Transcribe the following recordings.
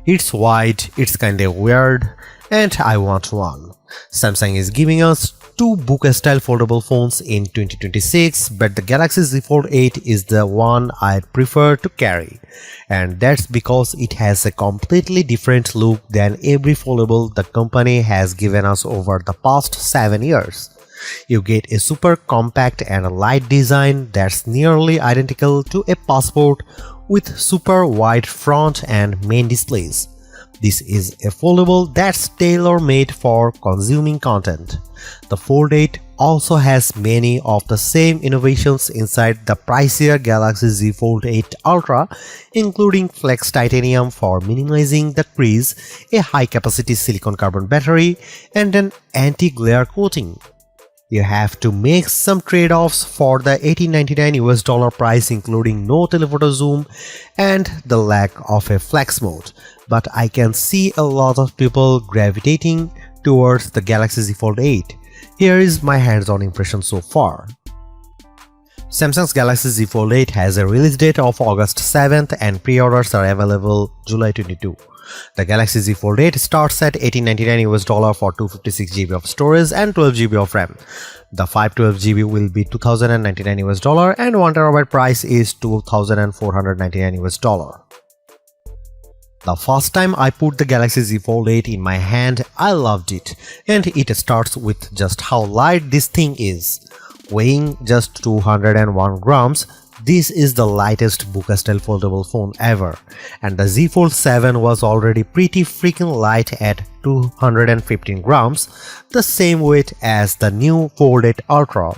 It's wide, it's kinda weird, and I want one. Samsung is giving us two bouquet-style foldable phones in 2026, but the Galaxy Z Fold 8 is the one I prefer to carry. And that's because it has a completely different look than every foldable the company has given us over the past 7 years. You get a super compact and light design that's nearly identical to a passport with super wide front and main displays. This is a foldable that's tailor-made for consuming content. The Fold 8 also has many of the same innovations inside the pricier Galaxy Z Fold 8 Ultra, including Flex Titanium for minimizing the crease, a high-capacity silicon carbon battery, and an anti-glare coating. You have to make some trade-offs for the $1899 price, including no telephoto zoom and the lack of a flex mode, but I can see a lot of people gravitating towards the Galaxy Z Fold 8. Here is my hands-on impression so far. Samsung's Galaxy Z Fold 8 has a release date of August 7th and pre-orders are available July 22. The Galaxy Z Fold 8 starts at $1899 for 256GB of storage and 12GB of RAM. The 512GB will be $2099 and 1TB price is $2499. The first time I put the Galaxy Z Fold 8 in my hand, I loved it, and it starts with just how light this thing is. Weighing just 201 grams, this is the lightest bouquet-style foldable phone ever, and the Z Fold 7 was already pretty freaking light at 215 grams, the same weight as the new Fold 8 Ultra.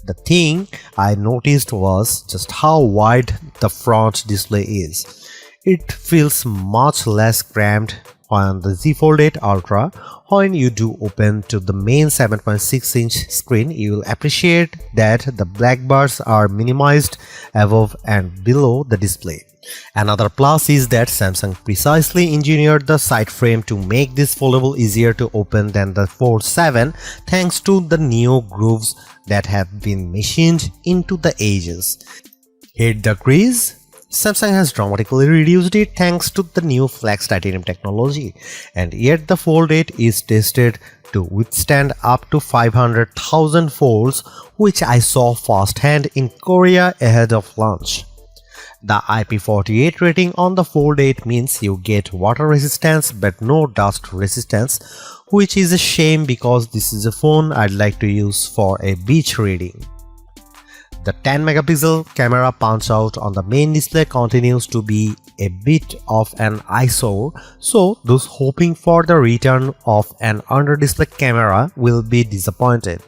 The thing I noticed was just how wide the front display is. It feels much less cramped on the Z Fold 8 Ultra. When you do open to the main 7.6-inch screen, you will appreciate that the black bars are minimized above and below the display. Another plus is that Samsung precisely engineered the side frame to make this foldable easier to open than the Fold 7 thanks to the new grooves that have been machined into the edges. Hit the crease? Samsung has dramatically reduced it thanks to the new Flex Titanium technology, and yet the Fold 8 is tested to withstand up to 500,000 folds, which I saw firsthand in Korea ahead of launch. The IP48 rating on the Fold 8 means you get water resistance but no dust resistance, which is a shame because this is a phone I'd like to use for a beach reading. The 10-megapixel camera punch-out on the main display continues to be a bit of an eyesore, so those hoping for the return of an under-display camera will be disappointed.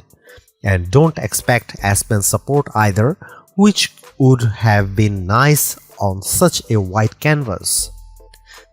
And don't expect S Pen support either, which would have been nice on such a wide canvas.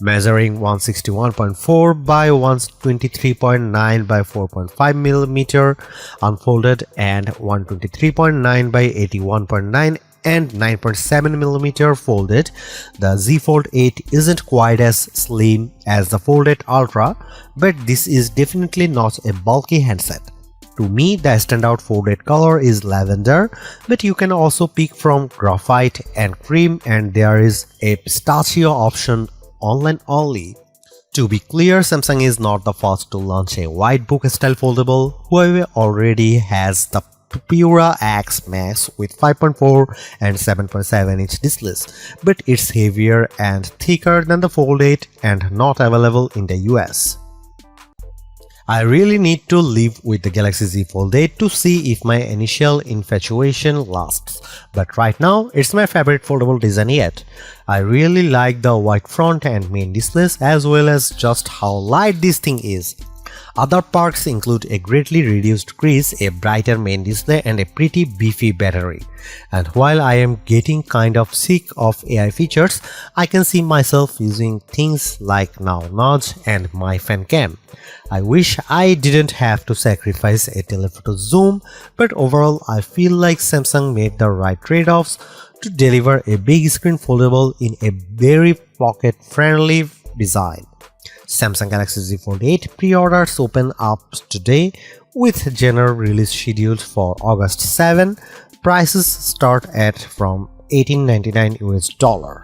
Measuring 161.4 by 123.9 by 4.5mm unfolded and 123.9 by 81.9 and 9.7mm folded, the Z Fold 8 isn't quite as slim as the Fold 8 Ultra, but this is definitely not a bulky handset. To me, the standout Fold 8 color is lavender, but you can also pick from graphite and cream, and there is a pistachio option online only. To be clear, Samsung is not the first to launch a wide bouquet-style foldable. Huawei already has the Pura X Max with 5.4 and 7.7-inch displays, but it's heavier and thicker than the Fold 8 and not available in the US. I really need to live with the Galaxy Z Fold 8 to see if my initial infatuation lasts, but right now it's my favorite foldable design yet. I really like the wide front and main displays as well as just how light this thing is. Other perks include a greatly reduced crease, a brighter main display and a pretty beefy battery. And while I am getting kind of sick of AI features, I can see myself using things like Now Nudge and My Fan Cam. I wish I didn't have to sacrifice a telephoto zoom, but overall I feel like Samsung made the right trade-offs to deliver a big screen foldable in a very pocket-friendly design. Samsung Galaxy Z Fold 8 pre-orders open up today with general release scheduled for August 7. Prices start at from $1899.